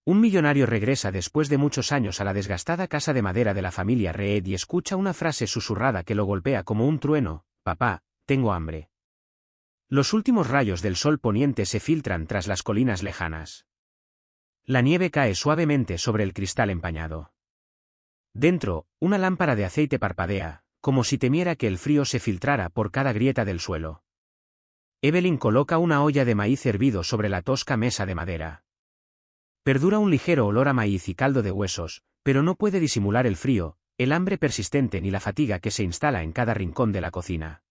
Un millonario regresa después de muchos años a la desgastada casa de madera de la familia Reed y escucha una frase susurrada que lo golpea como un trueno: «Papá, tengo hambre». Los últimos rayos del sol poniente se filtran tras las colinas lejanas. La nieve cae suavemente sobre el cristal empañado. Dentro, una lámpara de aceite parpadea, como si temiera que el frío se filtrara por cada grieta del suelo. Evelyn coloca una olla de maíz hervido sobre la tosca mesa de madera. Perdura un ligero olor a maíz y caldo de huesos, pero no puede disimular el frío, el hambre persistente ni la fatiga que se instala en cada rincón de la cocina.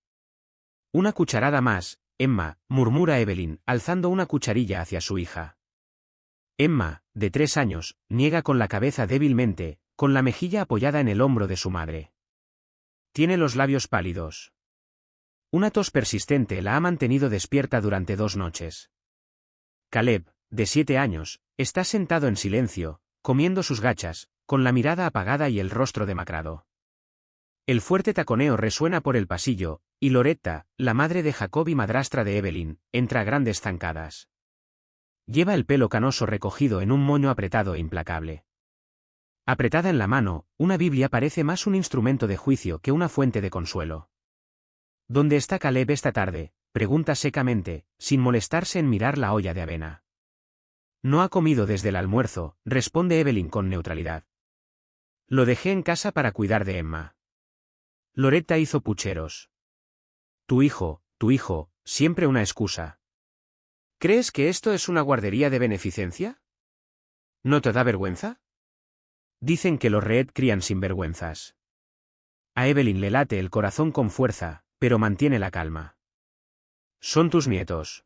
«Una cucharada más, Emma», murmura Evelyn, alzando una cucharilla hacia su hija. Emma, de 3 años, niega con la cabeza débilmente, con la mejilla apoyada en el hombro de su madre. Tiene los labios pálidos. Una tos persistente la ha mantenido despierta durante 2 noches. Caleb, de 7 años, está sentado en silencio, comiendo sus gachas, con la mirada apagada y el rostro demacrado. El fuerte taconeo resuena por el pasillo, y Loretta, la madre de Jacob y madrastra de Evelyn, entra a grandes zancadas. Lleva el pelo canoso recogido en un moño apretado e implacable. Apretada en la mano, una Biblia parece más un instrumento de juicio que una fuente de consuelo. «¿Dónde está Caleb esta tarde?», pregunta secamente, sin molestarse en mirar la olla de avena. «No ha comido desde el almuerzo», responde Evelyn con neutralidad. «Lo dejé en casa para cuidar de Emma». Loretta hizo pucheros. Tu hijo, siempre una excusa». «¿Crees que esto es una guardería de beneficencia? ¿No te da vergüenza?». Dicen que los Reed crían sinvergüenzas. A Evelyn le late el corazón con fuerza, pero mantiene la calma. «Son tus nietos.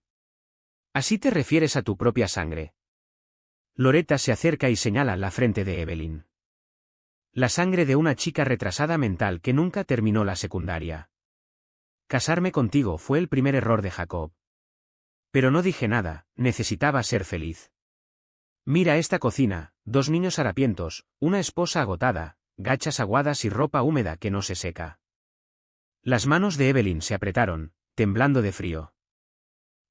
¿Así te refieres a tu propia sangre?». Loretta se acerca y señala la frente de Evelyn. La sangre de una chica retrasada mental que nunca terminó la secundaria. «Casarme contigo fue el primer error de Jacob. Pero no dije nada, necesitaba ser feliz. Mira esta cocina, 2 niños harapientos, una esposa agotada, gachas aguadas y ropa húmeda que no se seca». Las manos de Evelyn se apretaron, temblando de frío.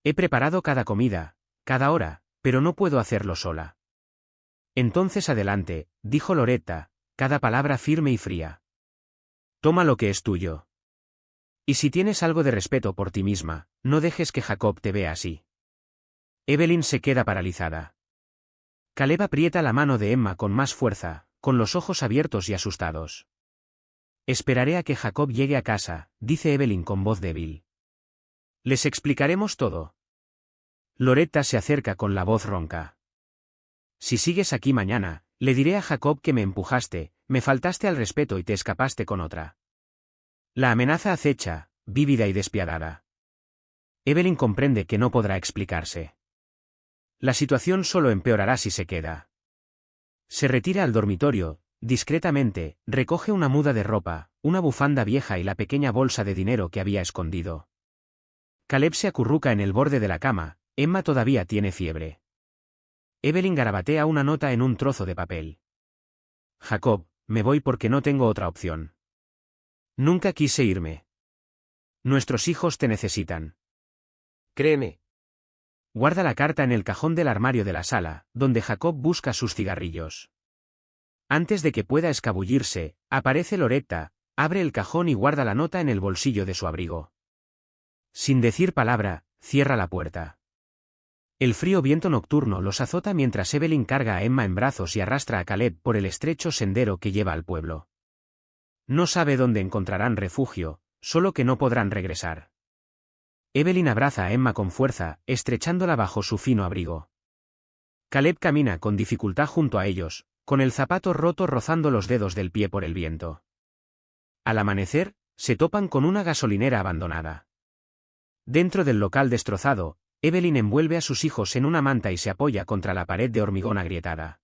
«He preparado cada comida, cada hora, pero no puedo hacerlo sola». «Entonces adelante», dijo Loretta, cada palabra firme y fría. «Toma lo que es tuyo. Y si tienes algo de respeto por ti misma, no dejes que Jacob te vea así». Evelyn se queda paralizada. Caleb aprieta la mano de Emma con más fuerza, con los ojos abiertos y asustados. «Esperaré a que Jacob llegue a casa», dice Evelyn con voz débil. «Les explicaremos todo». Loretta se acerca con la voz ronca. «Si sigues aquí mañana, le diré a Jacob que me empujaste, me faltaste al respeto y te escapaste con otra». La amenaza acecha, vívida y despiadada. Evelyn comprende que no podrá explicarse. La situación solo empeorará si se queda. Se retira al dormitorio, discretamente, recoge una muda de ropa, una bufanda vieja y la pequeña bolsa de dinero que había escondido. Caleb se acurruca en el borde de la cama, Emma todavía tiene fiebre. Evelyn garabatea una nota en un trozo de papel. «Jacob, me voy porque no tengo otra opción. Nunca quise irme. Nuestros hijos te necesitan. Créeme». Guarda la carta en el cajón del armario de la sala, donde Jacob busca sus cigarrillos. Antes de que pueda escabullirse, aparece Loretta, abre el cajón y guarda la nota en el bolsillo de su abrigo. Sin decir palabra, cierra la puerta. El frío viento nocturno los azota mientras Evelyn carga a Emma en brazos y arrastra a Caleb por el estrecho sendero que lleva al pueblo. No sabe dónde encontrarán refugio, solo que no podrán regresar. Evelyn abraza a Emma con fuerza, estrechándola bajo su fino abrigo. Caleb camina con dificultad junto a ellos, con el zapato roto rozando los dedos del pie por el viento. Al amanecer, se topan con una gasolinera abandonada. Dentro del local destrozado, Evelyn envuelve a sus hijos en una manta y se apoya contra la pared de hormigón agrietada.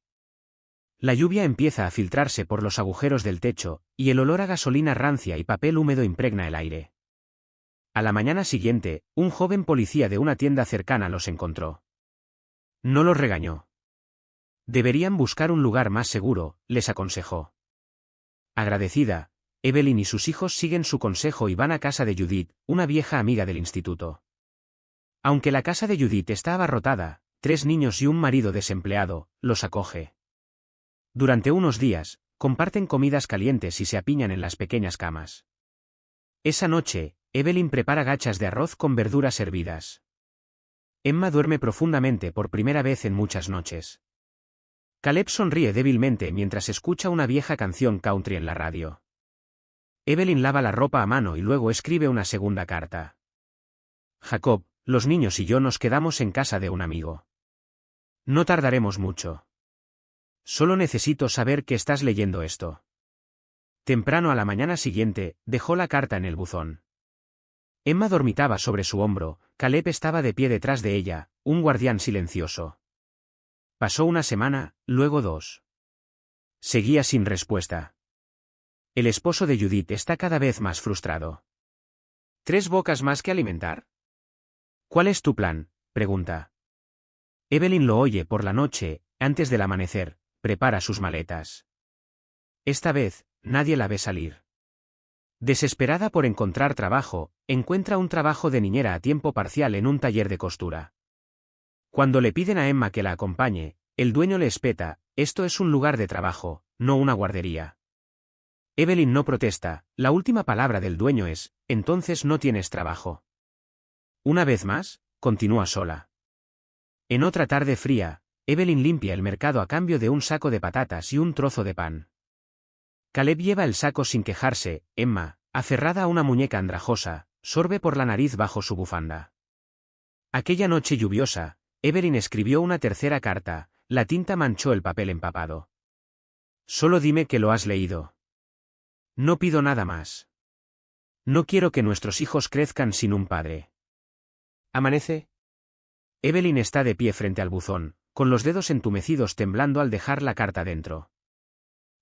La lluvia empieza a filtrarse por los agujeros del techo, y el olor a gasolina rancia y papel húmedo impregna el aire. A la mañana siguiente, un joven policía de una tienda cercana los encontró. No los regañó. Deberían buscar un lugar más seguro, les aconsejó. Agradecida, Evelyn y sus hijos siguen su consejo y van a casa de Judith, una vieja amiga del instituto. Aunque la casa de Judith está abarrotada, 3 niños y un marido desempleado, los acoge. Durante unos días, comparten comidas calientes y se apiñan en las pequeñas camas. Esa noche, Evelyn prepara gachas de arroz con verduras hervidas. Emma duerme profundamente por primera vez en muchas noches. Caleb sonríe débilmente mientras escucha una vieja canción country en la radio. Evelyn lava la ropa a mano y luego escribe una segunda carta. Jacob, los niños y yo nos quedamos en casa de un amigo. No tardaremos mucho. Solo necesito saber que estás leyendo esto. Temprano a la mañana siguiente, dejó la carta en el buzón. Emma dormitaba sobre su hombro, Caleb estaba de pie detrás de ella, un guardián silencioso. Pasó una semana, luego 2. Seguía sin respuesta. El esposo de Judith está cada vez más frustrado. ¿3 bocas más que alimentar? ¿Cuál es tu plan?, pregunta. Evelyn lo oye por la noche, antes del amanecer, prepara sus maletas. Esta vez, nadie la ve salir. Desesperada por encontrar trabajo, encuentra un trabajo de niñera a tiempo parcial en un taller de costura. Cuando le piden a Emma que la acompañe, el dueño le espeta: esto es un lugar de trabajo, no una guardería. Evelyn no protesta, la última palabra del dueño es: entonces no tienes trabajo. Una vez más, continúa sola. En otra tarde fría, Evelyn limpia el mercado a cambio de un saco de patatas y un trozo de pan. Caleb lleva el saco sin quejarse. Emma, aferrada a una muñeca andrajosa, sorbe por la nariz bajo su bufanda. Aquella noche lluviosa, Evelyn escribió una tercera carta, la tinta manchó el papel empapado. Solo dime que lo has leído. No pido nada más. No quiero que nuestros hijos crezcan sin un padre. ¿Amanece? Evelyn está de pie frente al buzón, con los dedos entumecidos temblando al dejar la carta dentro.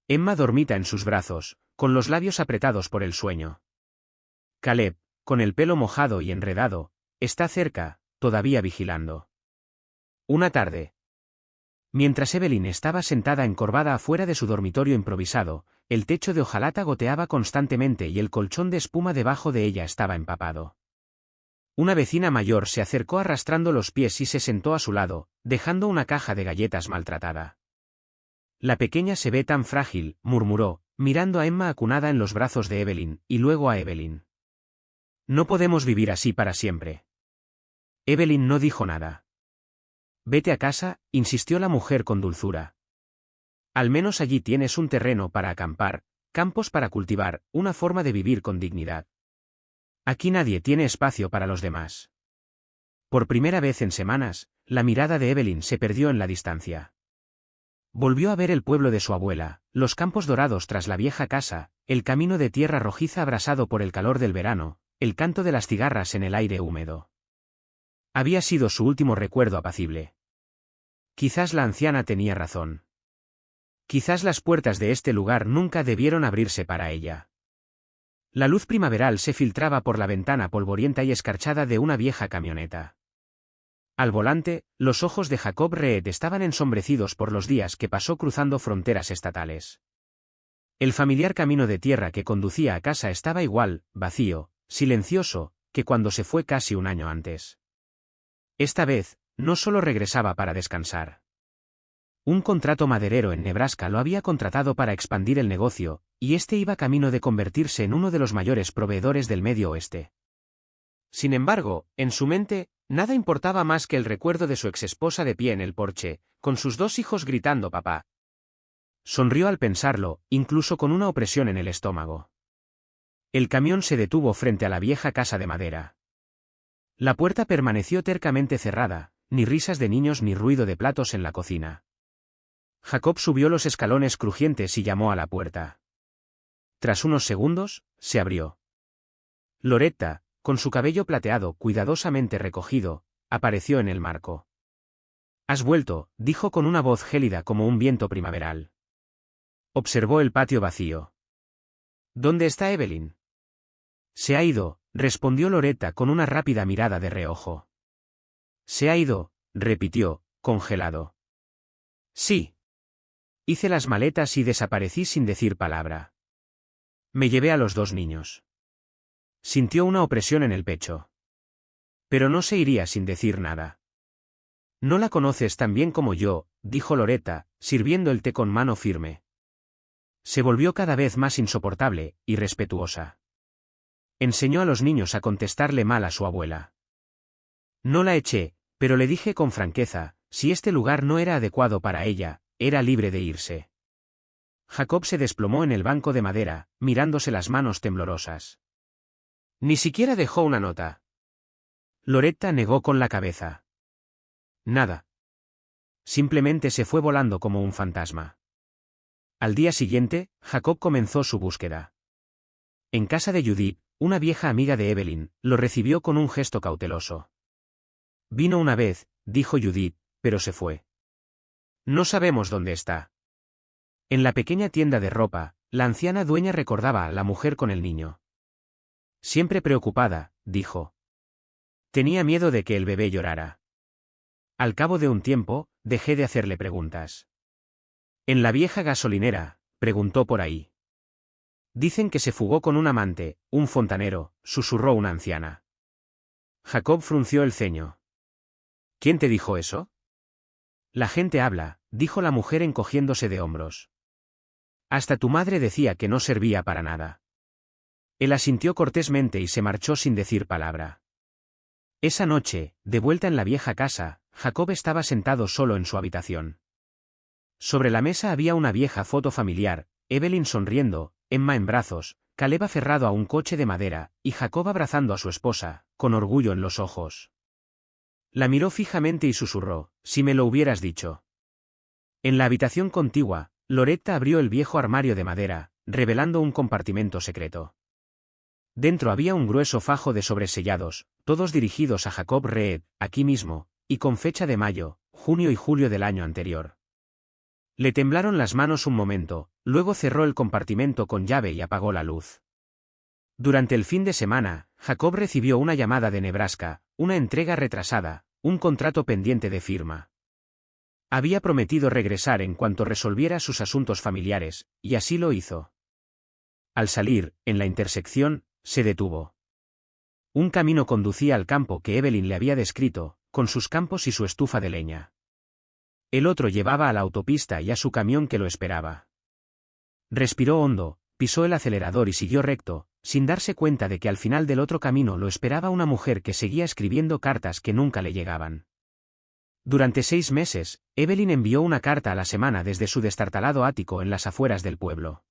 Emma dormita en sus brazos, con los labios apretados por el sueño. Caleb, con el pelo mojado y enredado, está cerca, todavía vigilando. Una tarde. Mientras Evelyn estaba sentada encorvada afuera de su dormitorio improvisado, el techo de hojalata goteaba constantemente y el colchón de espuma debajo de ella estaba empapado. Una vecina mayor se acercó arrastrando los pies y se sentó a su lado, dejando una caja de galletas maltratada. La pequeña se ve tan frágil, murmuró, mirando a Emma acunada en los brazos de Evelyn, y luego a Evelyn. No podemos vivir así para siempre. Evelyn no dijo nada. Vete a casa, insistió la mujer con dulzura. Al menos allí tienes un terreno para acampar, campos para cultivar, una forma de vivir con dignidad. Aquí nadie tiene espacio para los demás. Por primera vez en semanas, la mirada de Evelyn se perdió en la distancia. Volvió a ver el pueblo de su abuela, los campos dorados tras la vieja casa, el camino de tierra rojiza abrasado por el calor del verano, el canto de las cigarras en el aire húmedo. Había sido su último recuerdo apacible. Quizás la anciana tenía razón. Quizás las puertas de este lugar nunca debieron abrirse para ella. La luz primaveral se filtraba por la ventana polvorienta y escarchada de una vieja camioneta. Al volante, los ojos de Jacob Reed estaban ensombrecidos por los días que pasó cruzando fronteras estatales. El familiar camino de tierra que conducía a casa estaba igual, vacío, silencioso, que cuando se fue casi un año antes. Esta vez, no solo regresaba para descansar. Un contrato maderero en Nebraska lo había contratado para expandir el negocio, y este iba camino de convertirse en uno de los mayores proveedores del Medio Oeste. Sin embargo, en su mente, nada importaba más que el recuerdo de su exesposa de pie en el porche, con sus 2 hijos gritando papá. Sonrió al pensarlo, incluso con una opresión en el estómago. El camión se detuvo frente a la vieja casa de madera. La puerta permaneció tercamente cerrada, ni risas de niños ni ruido de platos en la cocina. Jacob subió los escalones crujientes y llamó a la puerta. Tras unos segundos, se abrió. Loretta, con su cabello plateado cuidadosamente recogido, apareció en el marco. «Has vuelto», dijo con una voz gélida como un viento primaveral. Observó el patio vacío. «¿Dónde está Evelyn?» «Se ha ido», respondió Loretta con una rápida mirada de reojo. «Se ha ido», repitió, congelado. «Sí». Hice las maletas y desaparecí sin decir palabra. Me llevé a los 2 niños. Sintió una opresión en el pecho. Pero no se iría sin decir nada. No la conoces tan bien como yo, dijo Loretta, sirviendo el té con mano firme. Se volvió cada vez más insoportable, y respetuosa. Enseñó a los niños a contestarle mal a su abuela. No la eché, pero le dije con franqueza, si este lugar no era adecuado para ella, era libre de irse. Jacob se desplomó en el banco de madera, mirándose las manos temblorosas. Ni siquiera dejó una nota. Loretta negó con la cabeza. Nada. Simplemente se fue volando como un fantasma. Al día siguiente, Jacob comenzó su búsqueda. En casa de Judith, una vieja amiga de Evelyn, lo recibió con un gesto cauteloso. Vino una vez, dijo Judith, pero se fue. No sabemos dónde está. En la pequeña tienda de ropa, la anciana dueña recordaba a la mujer con el niño. Siempre preocupada, dijo. Tenía miedo de que el bebé llorara. Al cabo de un tiempo, dejé de hacerle preguntas. En la vieja gasolinera, preguntó por ahí. Dicen que se fugó con un amante, un fontanero, susurró una anciana. Jacob frunció el ceño. ¿Quién te dijo eso? La gente habla, dijo la mujer encogiéndose de hombros. Hasta tu madre decía que no servía para nada. Él asintió cortésmente y se marchó sin decir palabra. Esa noche, de vuelta en la vieja casa, Jacob estaba sentado solo en su habitación. Sobre la mesa había una vieja foto familiar, Evelyn sonriendo, Emma en brazos, Caleb aferrado a un coche de madera, y Jacob abrazando a su esposa, con orgullo en los ojos. La miró fijamente y susurró, si me lo hubieras dicho. En la habitación contigua, Loretta abrió el viejo armario de madera, revelando un compartimento secreto. Dentro había un grueso fajo de sobresellados, todos dirigidos a Jacob Reed, aquí mismo, y con fecha de mayo, junio y julio del año anterior. Le temblaron las manos un momento, luego cerró el compartimento con llave y apagó la luz. Durante el fin de semana, Jacob recibió una llamada de Nebraska, una entrega retrasada, un contrato pendiente de firma. Había prometido regresar en cuanto resolviera sus asuntos familiares, y así lo hizo. Al salir, en la intersección, se detuvo. Un camino conducía al campo que Evelyn le había descrito, con sus campos y su estufa de leña. El otro llevaba a la autopista y a su camión que lo esperaba. Respiró hondo, pisó el acelerador y siguió recto, sin darse cuenta de que al final del otro camino lo esperaba una mujer que seguía escribiendo cartas que nunca le llegaban. Durante 6 meses, Evelyn envió una carta a la semana desde su destartalado ático en las afueras del pueblo.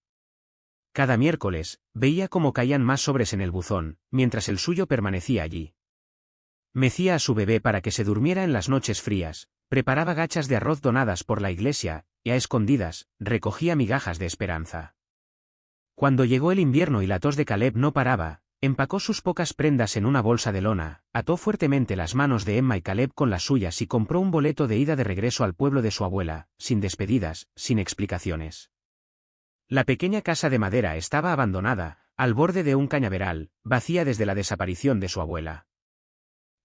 Cada miércoles, veía cómo caían más sobres en el buzón, mientras el suyo permanecía allí. Mecía a su bebé para que se durmiera en las noches frías, preparaba gachas de arroz donadas por la iglesia, y a escondidas, recogía migajas de esperanza. Cuando llegó el invierno y la tos de Caleb no paraba, empacó sus pocas prendas en una bolsa de lona, ató fuertemente las manos de Emma y Caleb con las suyas y compró un boleto de ida de regreso al pueblo de su abuela, sin despedidas, sin explicaciones. La pequeña casa de madera estaba abandonada, al borde de un cañaveral, vacía desde la desaparición de su abuela.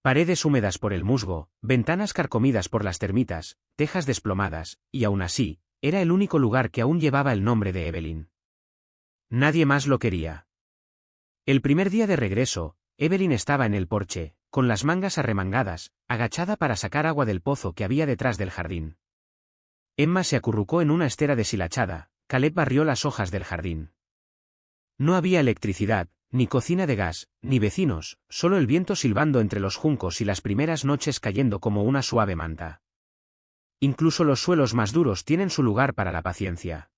Paredes húmedas por el musgo, ventanas carcomidas por las termitas, tejas desplomadas, y aún así, era el único lugar que aún llevaba el nombre de Evelyn. Nadie más lo quería. El primer día de regreso, Evelyn estaba en el porche, con las mangas arremangadas, agachada para sacar agua del pozo que había detrás del jardín. Emma se acurrucó en una estera deshilachada, Caleb barrió las hojas del jardín. No había electricidad, ni cocina de gas, ni vecinos, solo el viento silbando entre los juncos y las primeras noches cayendo como una suave manta. Incluso los suelos más duros tienen su lugar para la paciencia.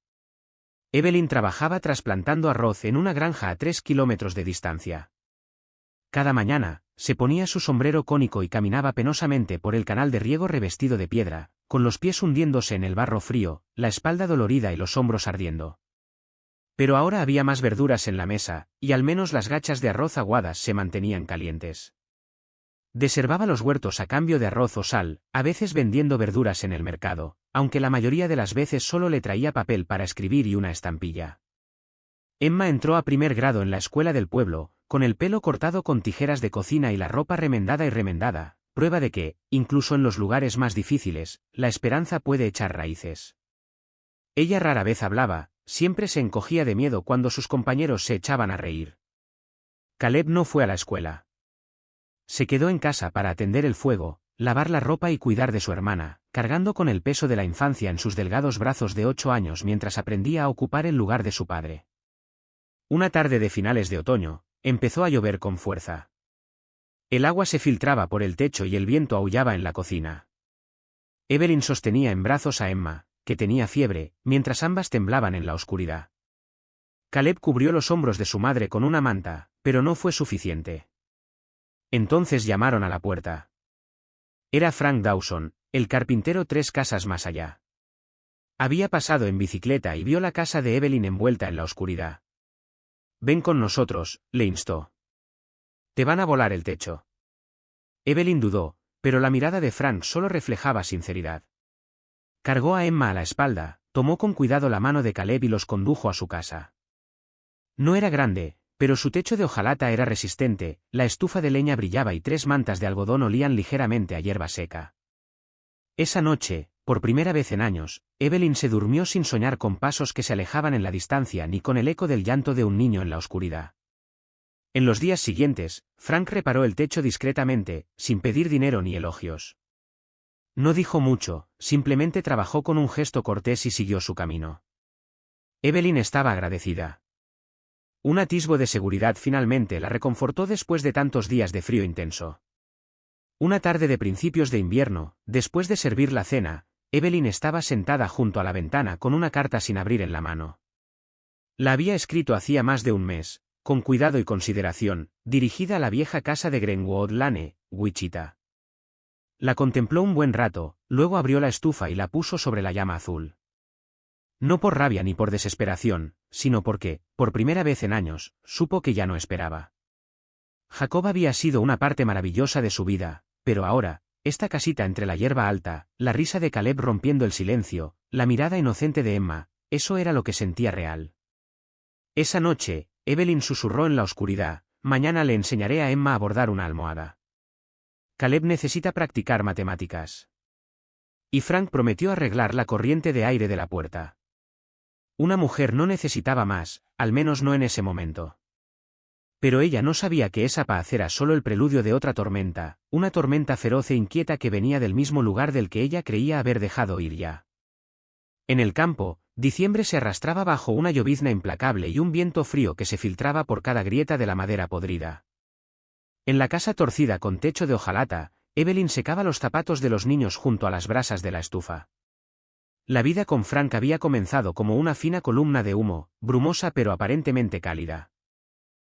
Evelyn trabajaba trasplantando arroz en una granja a 3 kilómetros de distancia. Cada mañana, se ponía su sombrero cónico y caminaba penosamente por el canal de riego revestido de piedra, con los pies hundiéndose en el barro frío, la espalda dolorida y los hombros ardiendo. Pero ahora había más verduras en la mesa, y al menos las gachas de arroz aguadas se mantenían calientes. Deservaba los huertos a cambio de arroz o sal, a veces vendiendo verduras en el mercado, aunque la mayoría de las veces solo le traía papel para escribir y una estampilla. Emma entró a primer grado en la escuela del pueblo, con el pelo cortado con tijeras de cocina y la ropa remendada y remendada, prueba de que, incluso en los lugares más difíciles, la esperanza puede echar raíces. Ella rara vez hablaba, siempre se encogía de miedo cuando sus compañeros se echaban a reír. Caleb no fue a la escuela. Se quedó en casa para atender el fuego, lavar la ropa y cuidar de su hermana, cargando con el peso de la infancia en sus delgados brazos de 8 años mientras aprendía a ocupar el lugar de su padre. Una tarde de finales de otoño, empezó a llover con fuerza. El agua se filtraba por el techo y el viento aullaba en la cocina. Evelyn sostenía en brazos a Emma, que tenía fiebre, mientras ambas temblaban en la oscuridad. Caleb cubrió los hombros de su madre con una manta, pero no fue suficiente. Entonces llamaron a la puerta. Era Frank Dawson, el carpintero 3 casas más allá. Había pasado en bicicleta y vio la casa de Evelyn envuelta en la oscuridad. «Ven con nosotros», le instó. «Te van a volar el techo». Evelyn dudó, pero la mirada de Frank solo reflejaba sinceridad. Cargó a Emma a la espalda, tomó con cuidado la mano de Caleb y los condujo a su casa. No era grande, pero su techo de hojalata era resistente, la estufa de leña brillaba y 3 mantas de algodón olían ligeramente a hierba seca. Esa noche, por primera vez en años, Evelyn se durmió sin soñar con pasos que se alejaban en la distancia ni con el eco del llanto de un niño en la oscuridad. En los días siguientes, Frank reparó el techo discretamente, sin pedir dinero ni elogios. No dijo mucho, simplemente trabajó con un gesto cortés y siguió su camino. Evelyn estaba agradecida. Un atisbo de seguridad finalmente la reconfortó después de tantos días de frío intenso. Una tarde de principios de invierno, después de servir la cena, Evelyn estaba sentada junto a la ventana con una carta sin abrir en la mano. La había escrito hacía más de un mes, con cuidado y consideración, dirigida a la vieja casa de Greenwood Lane, Wichita. La contempló un buen rato, luego abrió la estufa y la puso sobre la llama azul. No por rabia ni por desesperación, sino porque, por primera vez en años, supo que ya no esperaba. Jacob había sido una parte maravillosa de su vida, pero ahora, esta casita entre la hierba alta, la risa de Caleb rompiendo el silencio, la mirada inocente de Emma, eso era lo que sentía real. Esa noche, Evelyn susurró en la oscuridad, «Mañana le enseñaré a Emma a bordar una almohada. Caleb necesita practicar matemáticas». Y Frank prometió arreglar la corriente de aire de la puerta. Una mujer no necesitaba más, al menos no en ese momento. Pero ella no sabía que esa paz era solo el preludio de otra tormenta, una tormenta feroz e inquieta que venía del mismo lugar del que ella creía haber dejado ir ya. En el campo, diciembre se arrastraba bajo una llovizna implacable y un viento frío que se filtraba por cada grieta de la madera podrida. En la casa torcida con techo de hojalata, Evelyn secaba los zapatos de los niños junto a las brasas de la estufa. La vida con Frank había comenzado como una fina columna de humo, brumosa pero aparentemente cálida.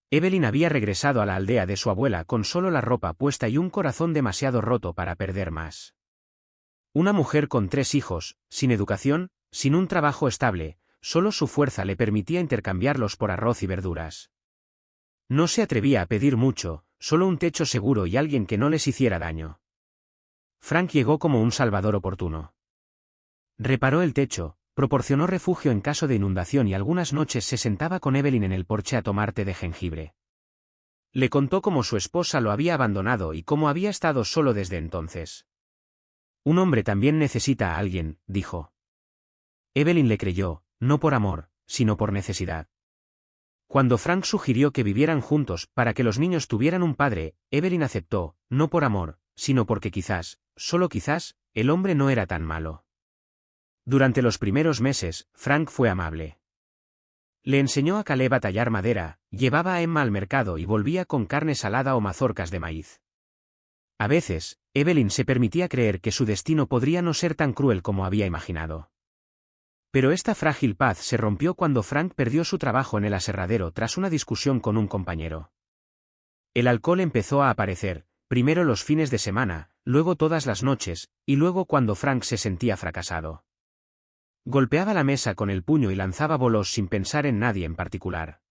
Evelyn había regresado a la aldea de su abuela con solo la ropa puesta y un corazón demasiado roto para perder más. Una mujer con 3 hijos, sin educación, sin un trabajo estable, solo su fuerza le permitía intercambiarlos por arroz y verduras. No se atrevía a pedir mucho, solo un techo seguro y alguien que no les hiciera daño. Frank llegó como un salvador oportuno. Reparó el techo, proporcionó refugio en caso de inundación y algunas noches se sentaba con Evelyn en el porche a tomar té de jengibre. Le contó cómo su esposa lo había abandonado y cómo había estado solo desde entonces. Un hombre también necesita a alguien, dijo. Evelyn le creyó, no por amor, sino por necesidad. Cuando Frank sugirió que vivieran juntos para que los niños tuvieran un padre, Evelyn aceptó, no por amor, sino porque quizás, solo quizás, el hombre no era tan malo. Durante los primeros meses, Frank fue amable. Le enseñó a Caleb a tallar madera, llevaba a Emma al mercado y volvía con carne salada o mazorcas de maíz. A veces, Evelyn se permitía creer que su destino podría no ser tan cruel como había imaginado. Pero esta frágil paz se rompió cuando Frank perdió su trabajo en el aserradero tras una discusión con un compañero. El alcohol empezó a aparecer, primero los fines de semana, luego todas las noches, y luego cuando Frank se sentía fracasado. Golpeaba la mesa con el puño y lanzaba bolos sin pensar en nadie en particular.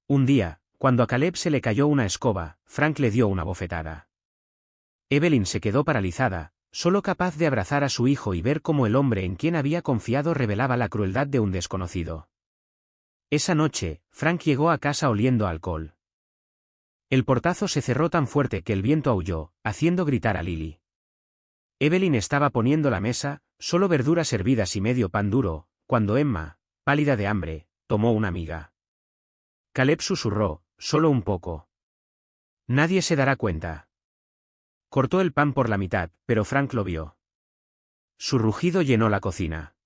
Un día, cuando a Caleb se le cayó una escoba, Frank le dio una bofetada. Evelyn se quedó paralizada, solo capaz de abrazar a su hijo y ver cómo el hombre en quien había confiado revelaba la crueldad de un desconocido. Esa noche, Frank llegó a casa oliendo a alcohol. El portazo se cerró tan fuerte que el viento aulló, haciendo gritar a Lily. Evelyn estaba poniendo la mesa, solo verduras hervidas y medio pan duro, cuando Emma, pálida de hambre, tomó una miga. Caleb susurró, solo un poco. Nadie se dará cuenta. Cortó el pan por la mitad, pero Frank lo vio. Su rugido llenó la cocina.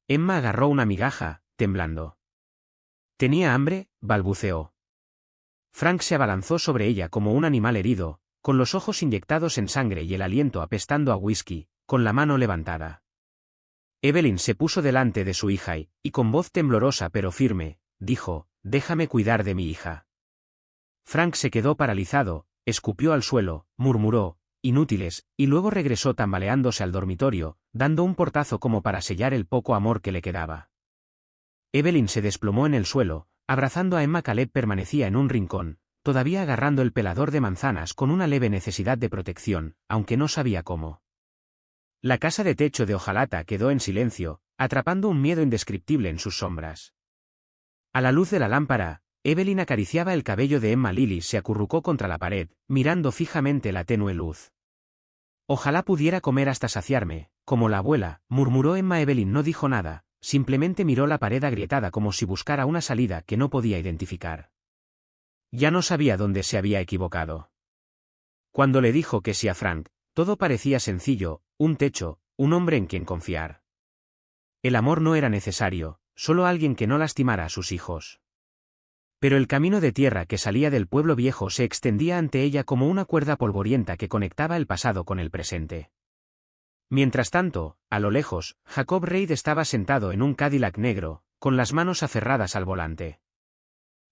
Emma agarró una migaja, temblando. ¿Tenía hambre?, balbuceó. Frank se abalanzó sobre ella como un animal herido, con los ojos inyectados en sangre y el aliento apestando a whisky, con la mano levantada. Evelyn se puso delante de su hija y con voz temblorosa pero firme, dijo, «Déjame cuidar de mi hija». Frank se quedó paralizado, escupió al suelo, murmuró, «Inútiles», y luego regresó tambaleándose al dormitorio, dando un portazo como para sellar el poco amor que le quedaba. Evelyn se desplomó en el suelo, abrazando a Emma. Caleb permanecía en un rincón, todavía agarrando el pelador de manzanas con una leve necesidad de protección, aunque no sabía cómo. La casa de techo de hojalata quedó en silencio, atrapando un miedo indescriptible en sus sombras. A la luz de la lámpara, Evelyn acariciaba el cabello de Emma. Lily se acurrucó contra la pared, mirando fijamente la tenue luz. «Ojalá pudiera comer hasta saciarme, como la abuela», murmuró Emma. Evelyn no dijo nada, simplemente miró la pared agrietada como si buscara una salida que no podía identificar. Ya no sabía dónde se había equivocado. Cuando le dijo que sí a Frank, todo parecía sencillo, un techo, un hombre en quien confiar. El amor no era necesario, solo alguien que no lastimara a sus hijos. Pero el camino de tierra que salía del pueblo viejo se extendía ante ella como una cuerda polvorienta que conectaba el pasado con el presente. Mientras tanto, a lo lejos, Jacob Reid estaba sentado en un Cadillac negro, con las manos aferradas al volante.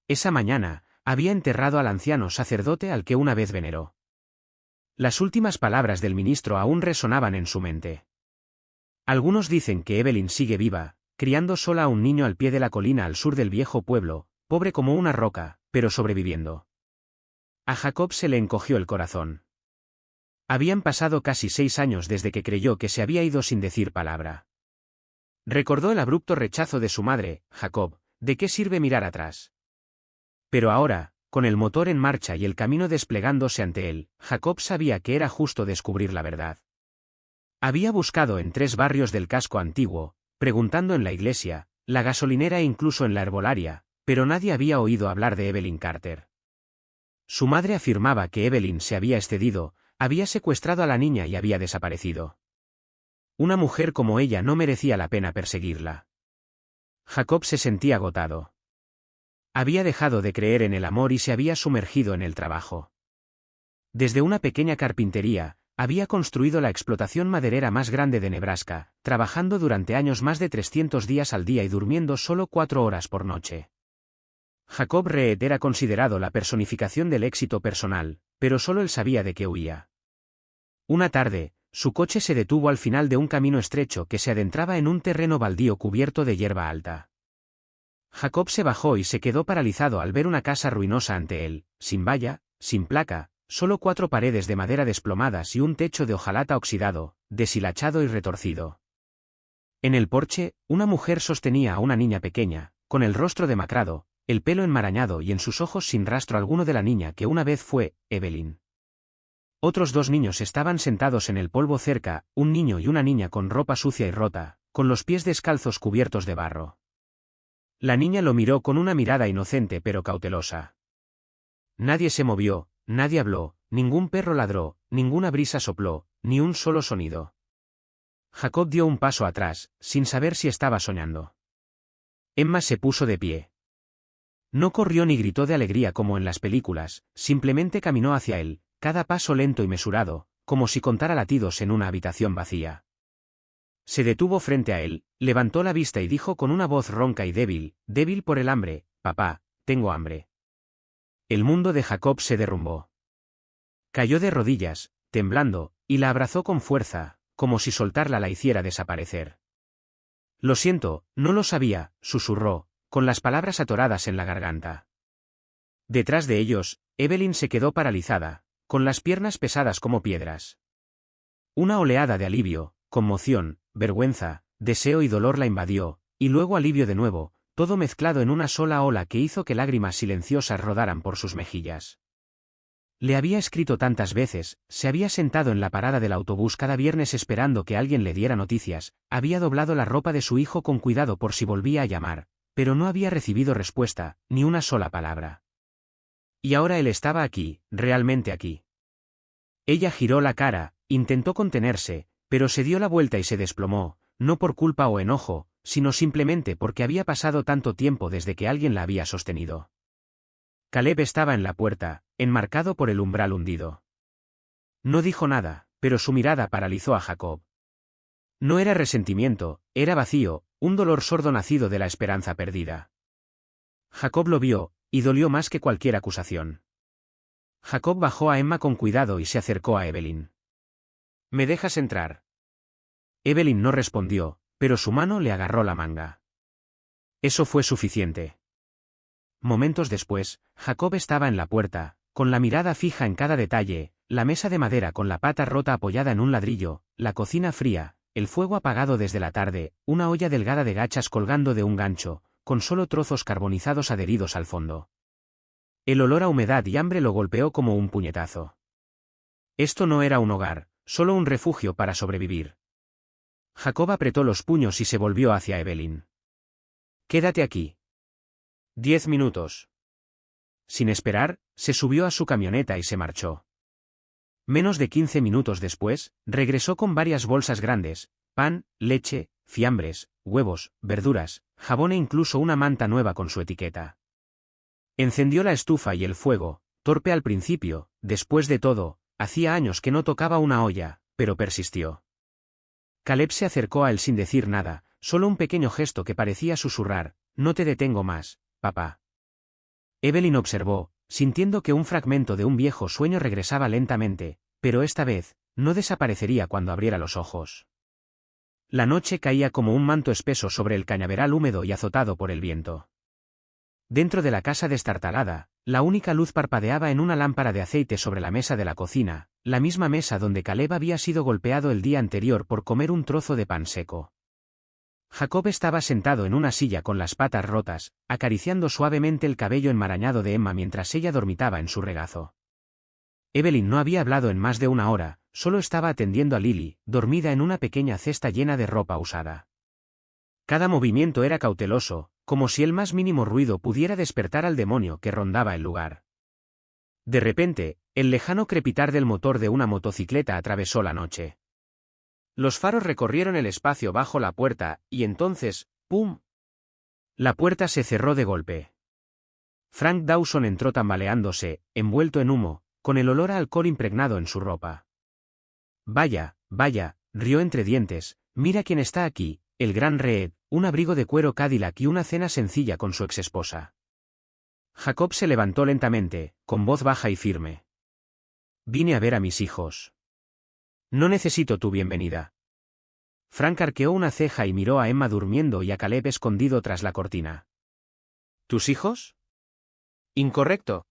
Esa mañana, había enterrado al anciano sacerdote al que una vez veneró. Las últimas palabras del ministro aún resonaban en su mente. Algunos dicen que Evelyn sigue viva, criando sola a un niño al pie de la colina al sur del viejo pueblo, pobre como una roca, pero sobreviviendo. A Jacob se le encogió el corazón. Habían pasado casi 6 años desde que creyó que se había ido sin decir palabra. Recordó el abrupto rechazo de su madre. «Jacob, ¿de qué sirve mirar atrás?». Pero ahora, con el motor en marcha y el camino desplegándose ante él, Jacob sabía que era justo descubrir la verdad. Había buscado en 3 barrios del casco antiguo, preguntando en la iglesia, la gasolinera e incluso en la herbolaria, pero nadie había oído hablar de Evelyn Carter. Su madre afirmaba que Evelyn se había excedido, había secuestrado a la niña y había desaparecido. Una mujer como ella no merecía la pena perseguirla. Jacob se sentía agotado. Había dejado de creer en el amor y se había sumergido en el trabajo. Desde una pequeña carpintería, había construido la explotación maderera más grande de Nebraska, trabajando durante años más de 300 días al día y durmiendo solo 4 horas por noche. Jacob Reed era considerado la personificación del éxito personal, pero solo él sabía de qué huía. Una tarde, su coche se detuvo al final de un camino estrecho que se adentraba en un terreno baldío cubierto de hierba alta. Jacob se bajó y se quedó paralizado al ver una casa ruinosa ante él, sin valla, sin placa, solo 4 paredes de madera desplomadas y un techo de hojalata oxidado, deshilachado y retorcido. En el porche, una mujer sostenía a una niña pequeña, con el rostro demacrado, el pelo enmarañado y en sus ojos sin rastro alguno de la niña que una vez fue Evelyn. Otros 2 niños estaban sentados en el polvo cerca, un niño y una niña con ropa sucia y rota, con los pies descalzos cubiertos de barro. La niña lo miró con una mirada inocente pero cautelosa. Nadie se movió, nadie habló, ningún perro ladró, ninguna brisa sopló, ni un solo sonido. Jacob dio un paso atrás, sin saber si estaba soñando. Emma se puso de pie. No corrió ni gritó de alegría como en las películas, simplemente caminó hacia él, cada paso lento y mesurado, como si contara latidos en una habitación vacía. Se detuvo frente a él, levantó la vista y dijo con una voz ronca y débil, débil por el hambre, «Papá, tengo hambre». El mundo de Jacob se derrumbó. Cayó de rodillas, temblando, y la abrazó con fuerza, como si soltarla la hiciera desaparecer. «Lo siento, no lo sabía», susurró, con las palabras atoradas en la garganta. Detrás de ellos, Evelyn se quedó paralizada, con las piernas pesadas como piedras. Una oleada de alivio, conmoción, vergüenza, deseo y dolor la invadió, y luego alivio de nuevo, todo mezclado en una sola ola que hizo que lágrimas silenciosas rodaran por sus mejillas. Le había escrito tantas veces, se había sentado en la parada del autobús cada viernes esperando que alguien le diera noticias, había doblado la ropa de su hijo con cuidado por si volvía a llamar, pero no había recibido respuesta, ni una sola palabra. Y ahora él estaba aquí, realmente aquí. Ella giró la cara, intentó contenerse, pero se dio la vuelta y se desplomó, no por culpa o enojo, sino simplemente porque había pasado tanto tiempo desde que alguien la había sostenido. Caleb estaba en la puerta, enmarcado por el umbral hundido. No dijo nada, pero su mirada paralizó a Jacob. No era resentimiento, era vacío, un dolor sordo nacido de la esperanza perdida. Jacob lo vio, y dolió más que cualquier acusación. Jacob bajó a Emma con cuidado y se acercó a Evelyn. ¿Me dejas entrar? Evelyn no respondió, pero su mano le agarró la manga. Eso fue suficiente. Momentos después, Jacob estaba en la puerta, con la mirada fija en cada detalle, la mesa de madera con la pata rota apoyada en un ladrillo, la cocina fría, el fuego apagado desde la tarde, una olla delgada de gachas colgando de un gancho, con solo trozos carbonizados adheridos al fondo. El olor a humedad y hambre lo golpeó como un puñetazo. Esto no era un hogar, solo un refugio para sobrevivir. Jacob apretó los puños y se volvió hacia Evelyn. «Quédate aquí». 10 minutos. Sin esperar, se subió a su camioneta y se marchó. Menos de 15 minutos después, regresó con varias bolsas grandes, pan, leche, fiambres, huevos, verduras, jabón e incluso una manta nueva con su etiqueta. Encendió la estufa y el fuego, torpe al principio, después de todo, hacía años que no tocaba una olla, pero persistió. Caleb se acercó a él sin decir nada, solo un pequeño gesto que parecía susurrar, «No te detengo más, papá». Evelyn observó, sintiendo que un fragmento de un viejo sueño regresaba lentamente, pero esta vez, no desaparecería cuando abriera los ojos. La noche caía como un manto espeso sobre el cañaveral húmedo y azotado por el viento. Dentro de la casa destartalada, la única luz parpadeaba en una lámpara de aceite sobre la mesa de la cocina, la misma mesa donde Caleb había sido golpeado el día anterior por comer un trozo de pan seco. Jacob estaba sentado en una silla con las patas rotas, acariciando suavemente el cabello enmarañado de Emma mientras ella dormitaba en su regazo. Evelyn no había hablado en más de una hora, solo estaba atendiendo a Lily, dormida en una pequeña cesta llena de ropa usada. Cada movimiento era cauteloso, como si el más mínimo ruido pudiera despertar al demonio que rondaba el lugar. De repente, el lejano crepitar del motor de una motocicleta atravesó la noche. Los faros recorrieron el espacio bajo la puerta, y entonces, ¡pum! La puerta se cerró de golpe. Frank Dawson entró tambaleándose, envuelto en humo, con el olor a alcohol impregnado en su ropa. «Vaya, vaya», rió entre dientes, «mira quién está aquí, el gran Reed, un abrigo de cuero Cadillac y una cena sencilla con su exesposa». Jacob se levantó lentamente, con voz baja y firme. «Vine a ver a mis hijos. No necesito tu bienvenida». Frank arqueó una ceja y miró a Emma durmiendo y a Caleb escondido tras la cortina. «¿Tus hijos?» «Incorrecto.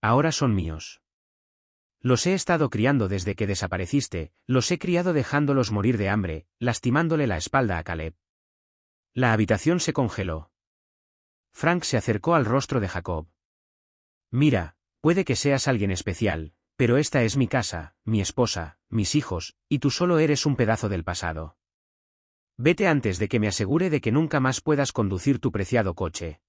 Ahora son míos. Los he estado criando desde que desapareciste, los he criado dejándolos morir de hambre, lastimándole la espalda a Caleb». La habitación se congeló. Frank se acercó al rostro de Jacob. «Mira, puede que seas alguien especial, pero esta es mi casa, mi esposa, mis hijos, y tú solo eres un pedazo del pasado. Vete antes de que me asegure de que nunca más puedas conducir tu preciado coche».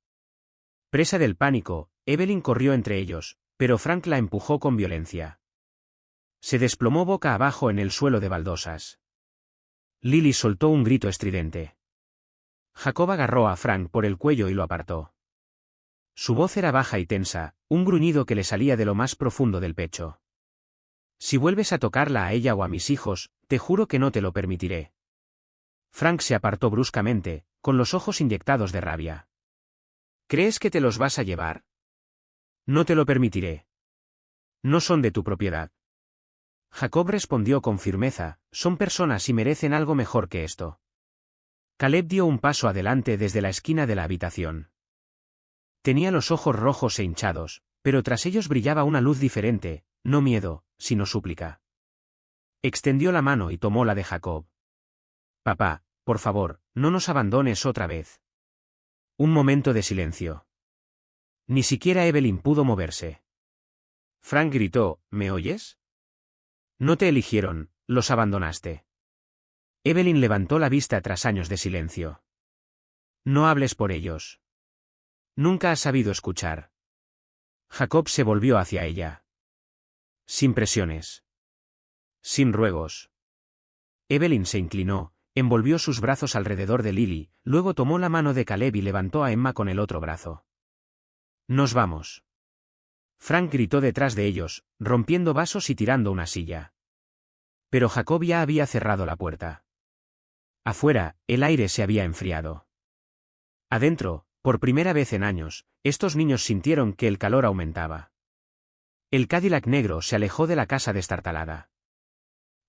Presa del pánico, Evelyn corrió entre ellos, pero Frank la empujó con violencia. Se desplomó boca abajo en el suelo de baldosas. Lily soltó un grito estridente. Jacob agarró a Frank por el cuello y lo apartó. Su voz era baja y tensa, un gruñido que le salía de lo más profundo del pecho. «Si vuelves a tocarla a ella o a mis hijos, te juro que no te lo permitiré». Frank se apartó bruscamente, con los ojos inyectados de rabia. «¿Crees que te los vas a llevar? No te lo permitiré. No son de tu propiedad». Jacob respondió con firmeza, «Son personas y merecen algo mejor que esto». Caleb dio un paso adelante desde la esquina de la habitación. Tenía los ojos rojos e hinchados, pero tras ellos brillaba una luz diferente, no miedo, sino súplica. Extendió la mano y tomó la de Jacob. «Papá, por favor, no nos abandones otra vez». Un momento de silencio. Ni siquiera Evelyn pudo moverse. Frank gritó, «¿Me oyes? No te eligieron, los abandonaste». Evelyn levantó la vista tras años de silencio. «No hables por ellos. Nunca has sabido escuchar». Jacob se volvió hacia ella. Sin presiones. Sin ruegos. Evelyn se inclinó, envolvió sus brazos alrededor de Lily, luego tomó la mano de Caleb y levantó a Emma con el otro brazo. «Nos vamos». Frank gritó detrás de ellos, rompiendo vasos y tirando una silla. Pero Jacob ya había cerrado la puerta. Afuera, el aire se había enfriado. Adentro, por primera vez en años, estos niños sintieron que el calor aumentaba. El Cadillac negro se alejó de la casa destartalada.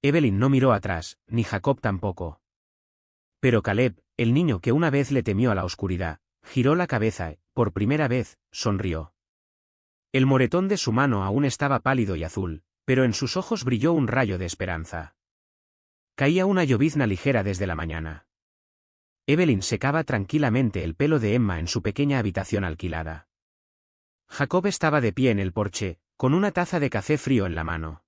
Evelyn no miró atrás, ni Jacob tampoco. Pero Caleb, el niño que una vez le temió a la oscuridad, giró la cabeza y, por primera vez, sonrió. El moretón de su mano aún estaba pálido y azul, pero en sus ojos brilló un rayo de esperanza. Caía una llovizna ligera desde la mañana. Evelyn secaba tranquilamente el pelo de Emma en su pequeña habitación alquilada. Jacob estaba de pie en el porche, con una taza de café frío en la mano.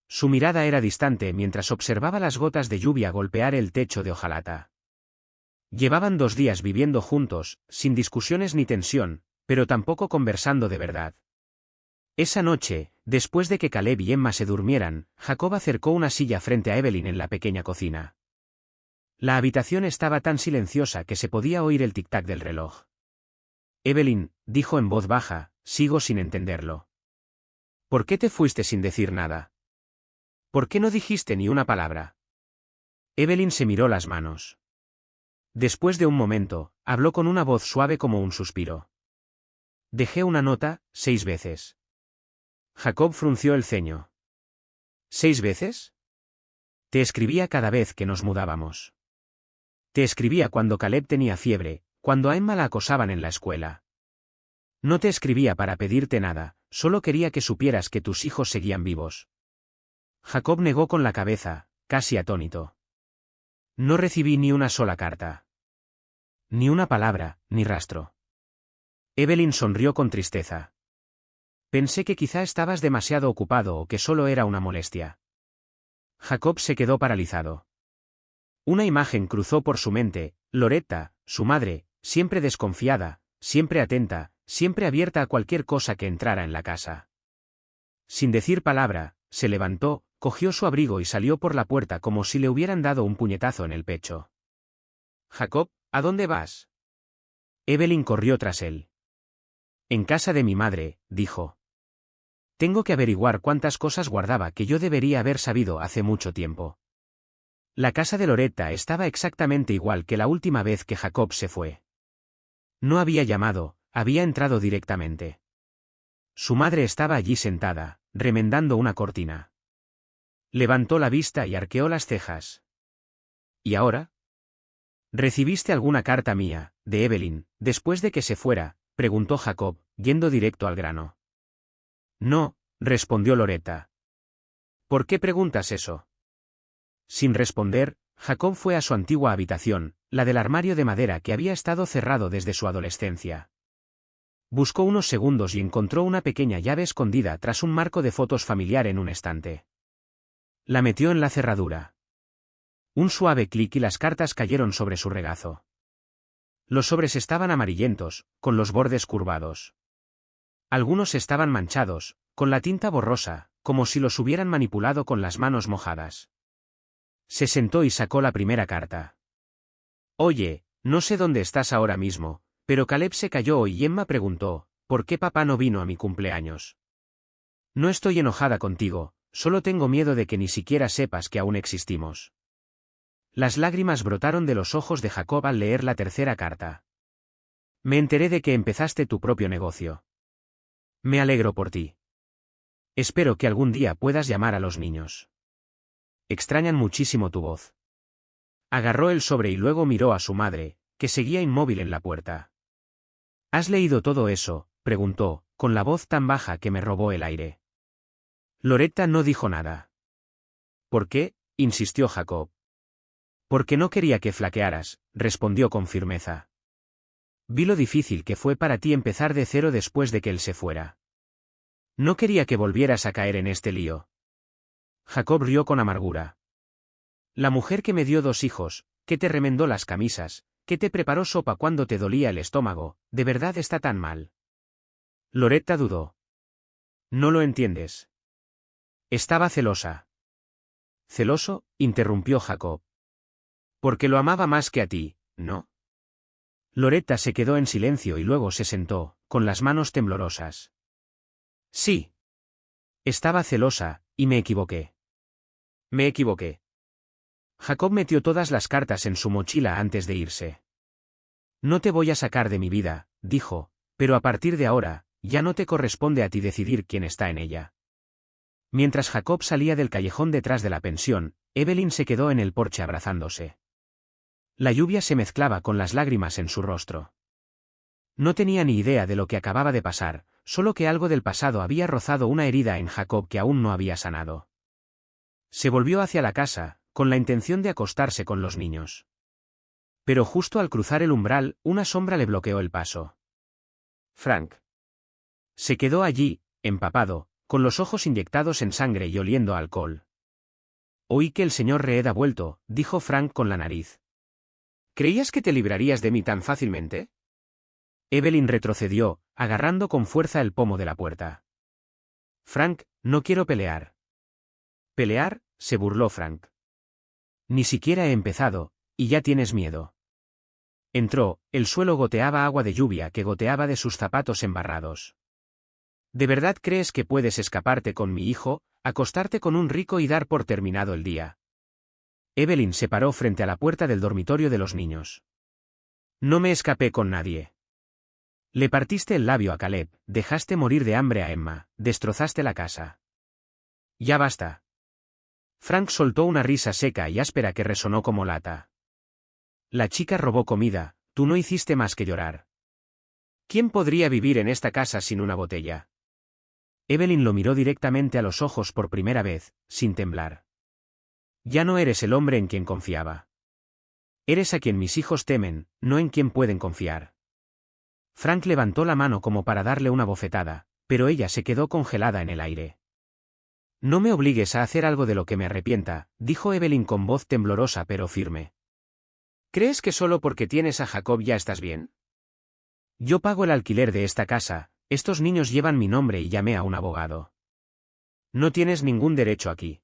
Su mirada era distante mientras observaba las gotas de lluvia golpear el techo de hojalata. Llevaban 2 días viviendo juntos, sin discusiones ni tensión, pero tampoco conversando de verdad. Esa noche, después de que Caleb y Emma se durmieran, Jacob acercó una silla frente a Evelyn en la pequeña cocina. La habitación estaba tan silenciosa que se podía oír el tic-tac del reloj. Evelyn, dijo en voz baja, sigo sin entenderlo. ¿Por qué te fuiste sin decir nada? ¿Por qué no dijiste ni una palabra? Evelyn se miró las manos. Después de un momento, habló con una voz suave como un suspiro. Dejé una nota, 6 veces. Jacob frunció el ceño. ¿6 veces? Te escribía cada vez que nos mudábamos. Te escribía cuando Caleb tenía fiebre, cuando a Emma la acosaban en la escuela. No te escribía para pedirte nada, solo quería que supieras que tus hijos seguían vivos. Jacob negó con la cabeza, casi atónito. No recibí ni una sola carta. Ni una palabra, ni rastro. Evelyn sonrió con tristeza. Pensé que quizá estabas demasiado ocupado o que solo era una molestia. Jacob se quedó paralizado. Una imagen cruzó por su mente, Loretta, su madre, siempre desconfiada, siempre atenta, siempre abierta a cualquier cosa que entrara en la casa. Sin decir palabra, se levantó, cogió su abrigo y salió por la puerta como si le hubieran dado un puñetazo en el pecho. Jacob, ¿a dónde vas? Evelyn corrió tras él. En casa de mi madre, dijo. Tengo que averiguar cuántas cosas guardaba que yo debería haber sabido hace mucho tiempo. La casa de Loretta estaba exactamente igual que la última vez que Jacob se fue. No había llamado, había entrado directamente. Su madre estaba allí sentada, remendando una cortina. Levantó la vista y arqueó las cejas. ¿Y ahora? ¿Recibiste alguna carta mía, de Evelyn, después de que se fuera?, preguntó Jacob, yendo directo al grano. No, respondió Loretta. ¿Por qué preguntas eso? Sin responder, Jacob fue a su antigua habitación, la del armario de madera que había estado cerrado desde su adolescencia. Buscó unos segundos y encontró una pequeña llave escondida tras un marco de fotos familiar en un estante. La metió en la cerradura. Un suave clic y las cartas cayeron sobre su regazo. Los sobres estaban amarillentos, con los bordes curvados. Algunos estaban manchados, con la tinta borrosa, como si los hubieran manipulado con las manos mojadas. Se sentó y sacó la primera carta. Oye, no sé dónde estás ahora mismo, pero Caleb se cayó y Emma preguntó, ¿por qué papá no vino a mi cumpleaños? No estoy enojada contigo, solo tengo miedo de que ni siquiera sepas que aún existimos. Las lágrimas brotaron de los ojos de Jacob al leer la tercera carta. Me enteré de que empezaste tu propio negocio. Me alegro por ti. Espero que algún día puedas llamar a los niños. Extrañan muchísimo tu voz. Agarró el sobre y luego miró a su madre, que seguía inmóvil en la puerta. ¿Has leído todo eso?, preguntó, con la voz tan baja que me robó el aire. Loretta no dijo nada. ¿Por qué?, insistió Jacob. Porque no quería que flaquearas, respondió con firmeza. Vi lo difícil que fue para ti empezar de cero después de que él se fuera. No quería que volvieras a caer en este lío. Jacob rió con amargura. La mujer que me dio 2 hijos, que te remendó las camisas, que te preparó sopa cuando te dolía el estómago, ¿de verdad está tan mal? Loretta dudó. No lo entiendes. Estaba celosa. ¿Celoso?, interrumpió Jacob. Porque lo amaba más que a ti, ¿no? Loretta se quedó en silencio y luego se sentó, con las manos temblorosas. Sí. Estaba celosa, y me equivoqué. Me equivoqué. Jacob metió todas las cartas en su mochila antes de irse. No te voy a sacar de mi vida, dijo, pero a partir de ahora, ya no te corresponde a ti decidir quién está en ella. Mientras Jacob salía del callejón detrás de la pensión, Evelyn se quedó en el porche abrazándose. La lluvia se mezclaba con las lágrimas en su rostro. No tenía ni idea de lo que acababa de pasar, solo que algo del pasado había rozado una herida en Jacob que aún no había sanado. Se volvió hacia la casa, con la intención de acostarse con los niños. Pero justo al cruzar el umbral, una sombra le bloqueó el paso. Frank. Se quedó allí, empapado, con los ojos inyectados en sangre y oliendo a alcohol. Oí que el señor Reed ha vuelto, dijo Frank con la nariz. ¿Creías que te librarías de mí tan fácilmente? Evelyn retrocedió, agarrando con fuerza el pomo de la puerta. Frank, no quiero pelear. ¿Pelear?, se burló Frank. Ni siquiera he empezado, y ya tienes miedo. Entró, el suelo goteaba agua de lluvia que goteaba de sus zapatos embarrados. ¿De verdad crees que puedes escaparte con mi hijo, acostarte con un rico y dar por terminado el día? Evelyn se paró frente a la puerta del dormitorio de los niños. No me escapé con nadie. Le partiste el labio a Caleb, dejaste morir de hambre a Emma, destrozaste la casa. Ya basta. Frank soltó una risa seca y áspera que resonó como lata. La chica robó comida, tú no hiciste más que llorar. ¿Quién podría vivir en esta casa sin una botella? Evelyn lo miró directamente a los ojos por primera vez, sin temblar. Ya no eres el hombre en quien confiaba. Eres a quien mis hijos temen, no en quien pueden confiar. Frank levantó la mano como para darle una bofetada, pero ella se quedó congelada en el aire. No me obligues a hacer algo de lo que me arrepienta, dijo Evelyn con voz temblorosa pero firme. ¿Crees que solo porque tienes a Jacob ya estás bien? Yo pago el alquiler de esta casa, estos niños llevan mi nombre y llamé a un abogado. No tienes ningún derecho aquí.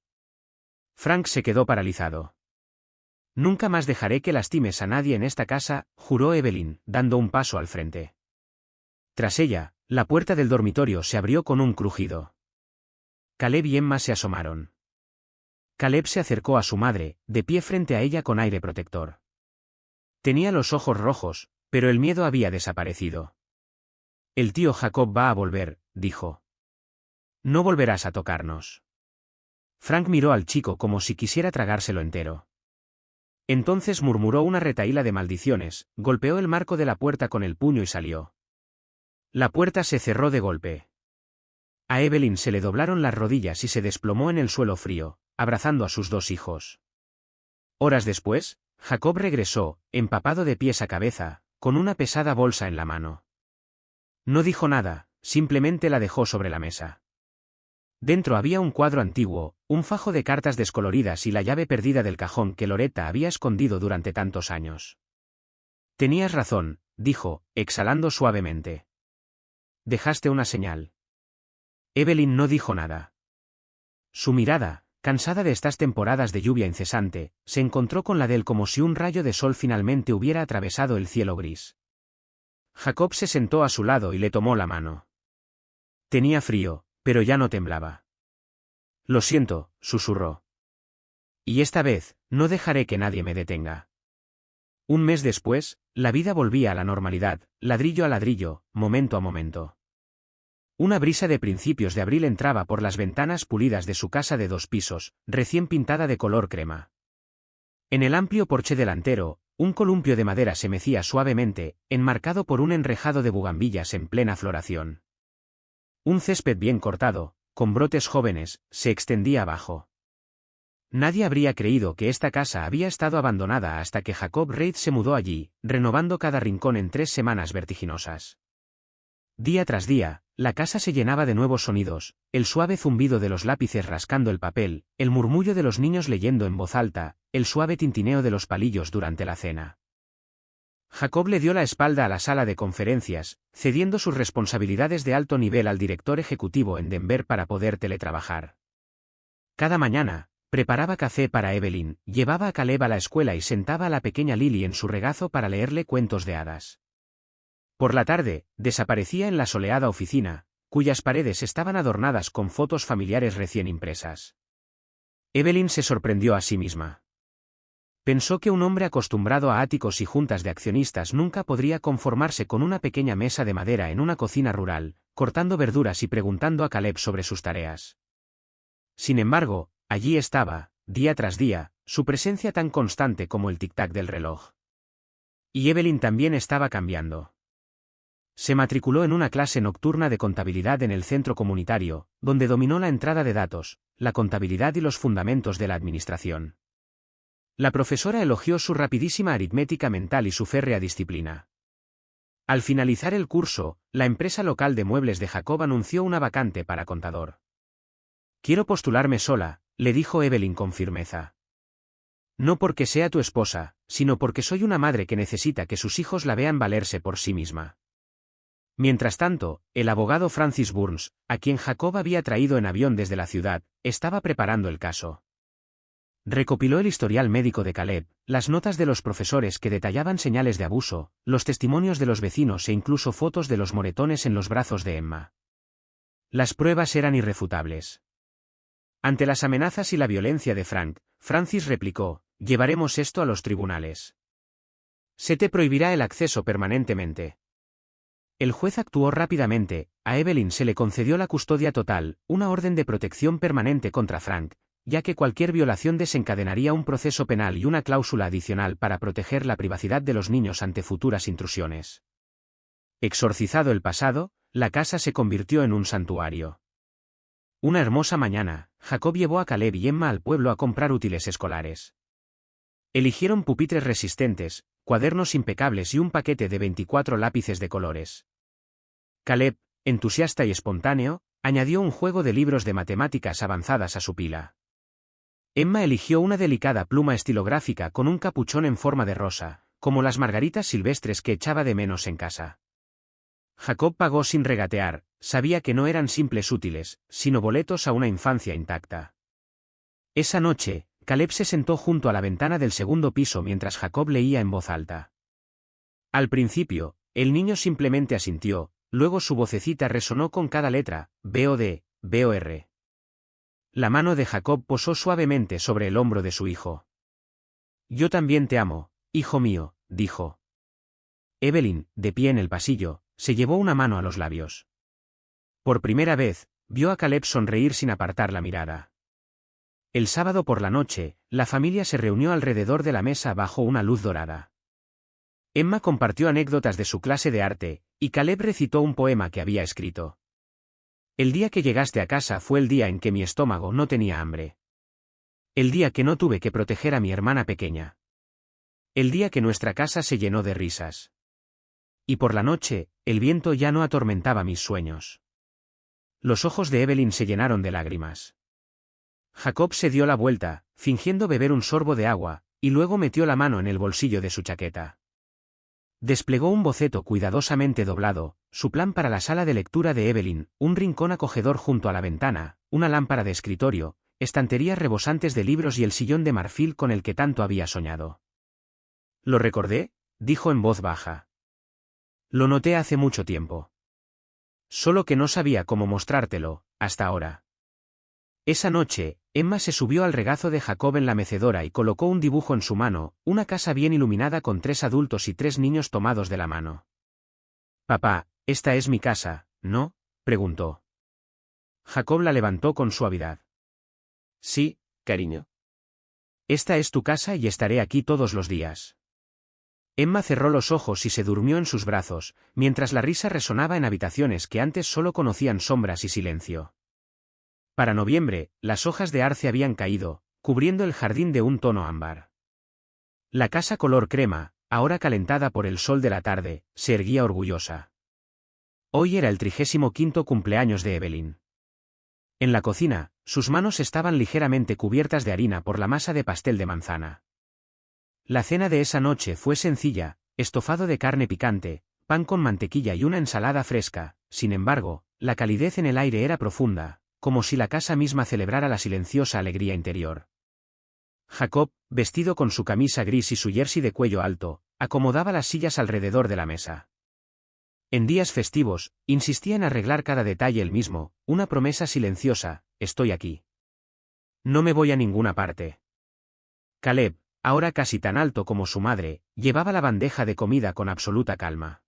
Frank se quedó paralizado. Nunca más dejaré que lastimes a nadie en esta casa, juró Evelyn, dando un paso al frente. Tras ella, la puerta del dormitorio se abrió con un crujido. Caleb y Emma se asomaron. Caleb se acercó a su madre, de pie frente a ella con aire protector. Tenía los ojos rojos, pero el miedo había desaparecido. El tío Jacob va a volver, dijo. No volverás a tocarnos. Frank miró al chico como si quisiera tragárselo entero. Entonces murmuró una retahíla de maldiciones, golpeó el marco de la puerta con el puño y salió. La puerta se cerró de golpe. A Evelyn se le doblaron las rodillas y se desplomó en el suelo frío, abrazando a sus dos hijos. Horas después, Jacob regresó, empapado de pies a cabeza, con una pesada bolsa en la mano. No dijo nada, simplemente la dejó sobre la mesa. Dentro había un cuadro antiguo, un fajo de cartas descoloridas y la llave perdida del cajón que Loretta había escondido durante tantos años. Tenías razón, dijo, exhalando suavemente. Dejaste una señal. Evelyn no dijo nada. Su mirada, cansada de estas temporadas de lluvia incesante, se encontró con la de él como si un rayo de sol finalmente hubiera atravesado el cielo gris. Jacob se sentó a su lado y le tomó la mano. Tenía frío, pero ya no temblaba. Lo siento, susurró. Y esta vez, no dejaré que nadie me detenga. Un mes después, la vida volvía a la normalidad, ladrillo a ladrillo, momento a momento. Una brisa de principios de abril entraba por las ventanas pulidas de su casa de 2 pisos, recién pintada de color crema. En el amplio porche delantero, un columpio de madera se mecía suavemente, enmarcado por un enrejado de bugambillas en plena floración. Un césped bien cortado, con brotes jóvenes, se extendía abajo. Nadie habría creído que esta casa había estado abandonada hasta que Jacob Reed se mudó allí, renovando cada rincón en 3 semanas vertiginosas. Día tras día, la casa se llenaba de nuevos sonidos, el suave zumbido de los lápices rascando el papel, el murmullo de los niños leyendo en voz alta, el suave tintineo de los palillos durante la cena. Jacob le dio la espalda a la sala de conferencias, cediendo sus responsabilidades de alto nivel al director ejecutivo en Denver para poder teletrabajar. Cada mañana, preparaba café para Evelyn, llevaba a Caleb a la escuela y sentaba a la pequeña Lily en su regazo para leerle cuentos de hadas. Por la tarde, desaparecía en la soleada oficina, cuyas paredes estaban adornadas con fotos familiares recién impresas. Evelyn se sorprendió a sí misma. Pensó que un hombre acostumbrado a áticos y juntas de accionistas nunca podría conformarse con una pequeña mesa de madera en una cocina rural, cortando verduras y preguntando a Caleb sobre sus tareas. Sin embargo, allí estaba, día tras día, su presencia tan constante como el tic-tac del reloj. Y Evelyn también estaba cambiando. Se matriculó en una clase nocturna de contabilidad en el centro comunitario, donde dominó la entrada de datos, la contabilidad y los fundamentos de la administración. La profesora elogió su rapidísima aritmética mental y su férrea disciplina. Al finalizar el curso, la empresa local de muebles de Jacob anunció una vacante para contador. «Quiero postularme sola», le dijo Evelyn con firmeza. «No porque sea tu esposa, sino porque soy una madre que necesita que sus hijos la vean valerse por sí misma». Mientras tanto, el abogado Francis Burns, a quien Jacob había traído en avión desde la ciudad, estaba preparando el caso. Recopiló el historial médico de Caleb, las notas de los profesores que detallaban señales de abuso, los testimonios de los vecinos e incluso fotos de los moretones en los brazos de Emma. Las pruebas eran irrefutables. Ante las amenazas y la violencia de Frank, Francis replicó: «Llevaremos esto a los tribunales. Se te prohibirá el acceso permanentemente». El juez actuó rápidamente, a Evelyn se le concedió la custodia total, una orden de protección permanente contra Frank, ya que cualquier violación desencadenaría un proceso penal y una cláusula adicional para proteger la privacidad de los niños ante futuras intrusiones. Exorcizado el pasado, la casa se convirtió en un santuario. Una hermosa mañana, Jacob llevó a Caleb y Emma al pueblo a comprar útiles escolares. Eligieron pupitres resistentes, cuadernos impecables y un paquete de 24 lápices de colores. Caleb, entusiasta y espontáneo, añadió un juego de libros de matemáticas avanzadas a su pila. Emma eligió una delicada pluma estilográfica con un capuchón en forma de rosa, como las margaritas silvestres que echaba de menos en casa. Jacob pagó sin regatear, sabía que no eran simples útiles, sino boletos a una infancia intacta. Esa noche, Caleb se sentó junto a la ventana del segundo piso mientras Jacob leía en voz alta. Al principio, el niño simplemente asintió, luego su vocecita resonó con cada letra, B-O-D, B-O-R. La mano de Jacob posó suavemente sobre el hombro de su hijo. «Yo también te amo, hijo mío», dijo. Evelyn, de pie en el pasillo, se llevó una mano a los labios. Por primera vez, vio a Caleb sonreír sin apartar la mirada. El sábado por la noche, la familia se reunió alrededor de la mesa bajo una luz dorada. Emma compartió anécdotas de su clase de arte, y Caleb recitó un poema que había escrito. «El día que llegaste a casa fue el día en que mi estómago no tenía hambre. El día que no tuve que proteger a mi hermana pequeña. El día que nuestra casa se llenó de risas. Y por la noche, el viento ya no atormentaba mis sueños». Los ojos de Evelyn se llenaron de lágrimas. Jacob se dio la vuelta, fingiendo beber un sorbo de agua, y luego metió la mano en el bolsillo de su chaqueta. Desplegó un boceto cuidadosamente doblado, su plan para la sala de lectura de Evelyn, un rincón acogedor junto a la ventana, una lámpara de escritorio, estanterías rebosantes de libros y el sillón de marfil con el que tanto había soñado. «Lo recordé», dijo en voz baja. «Lo noté hace mucho tiempo. Solo que no sabía cómo mostrártelo, hasta ahora». Esa noche, Emma se subió al regazo de Jacob en la mecedora y colocó un dibujo en su mano, una casa bien iluminada con 3 adultos y 3 niños tomados de la mano. «Papá, esta es mi casa, ¿no?», preguntó. Jacob la levantó con suavidad. «Sí, cariño. Esta es tu casa y estaré aquí todos los días». Emma cerró los ojos y se durmió en sus brazos, mientras la risa resonaba en habitaciones que antes solo conocían sombras y silencio. Para noviembre, las hojas de arce habían caído, cubriendo el jardín de un tono ámbar. La casa color crema, ahora calentada por el sol de la tarde, se erguía orgullosa. Hoy era el 35º cumpleaños de Evelyn. En la cocina, sus manos estaban ligeramente cubiertas de harina por la masa de pastel de manzana. La cena de esa noche fue sencilla, estofado de carne picante, pan con mantequilla y una ensalada fresca. Sin embargo, la calidez en el aire era profunda, como si la casa misma celebrara la silenciosa alegría interior. Jacob, vestido con su camisa gris y su jersey de cuello alto, acomodaba las sillas alrededor de la mesa. En días festivos, insistía en arreglar cada detalle él mismo, una promesa silenciosa: estoy aquí. No me voy a ninguna parte. Caleb, ahora casi tan alto como su madre, llevaba la bandeja de comida con absoluta calma.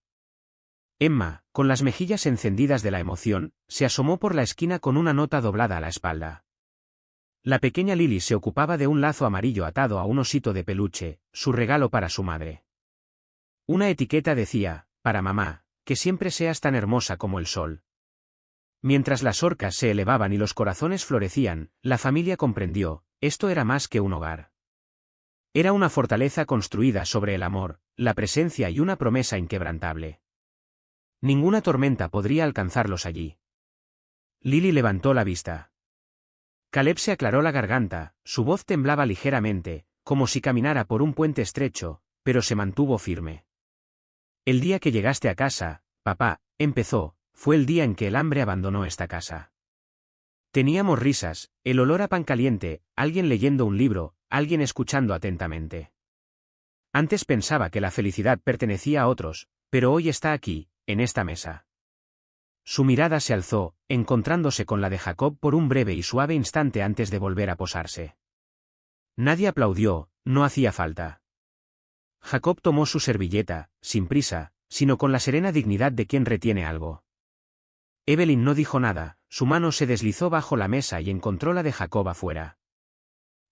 Emma, con las mejillas encendidas de la emoción, se asomó por la esquina con una nota doblada a la espalda. La pequeña Lily se ocupaba de un lazo amarillo atado a un osito de peluche, su regalo para su madre. Una etiqueta decía: para mamá, que siempre seas tan hermosa como el sol. Mientras las orcas se elevaban y los corazones florecían, la familia comprendió: esto era más que un hogar. Era una fortaleza construida sobre el amor, la presencia y una promesa inquebrantable. Ninguna tormenta podría alcanzarlos allí. Lily levantó la vista. Caleb se aclaró la garganta, su voz temblaba ligeramente, como si caminara por un puente estrecho, pero se mantuvo firme. El día que llegaste a casa, papá, empezó, fue el día en que el hambre abandonó esta casa. Teníamos risas, el olor a pan caliente, alguien leyendo un libro, alguien escuchando atentamente. Antes pensaba que la felicidad pertenecía a otros, pero hoy está aquí, en esta mesa. Su mirada se alzó, encontrándose con la de Jacob por un breve y suave instante antes de volver a posarse. Nadie aplaudió, no hacía falta. Jacob tomó su servilleta, sin prisa, sino con la serena dignidad de quien retiene algo. Evelyn no dijo nada, su mano se deslizó bajo la mesa y encontró la de Jacob afuera.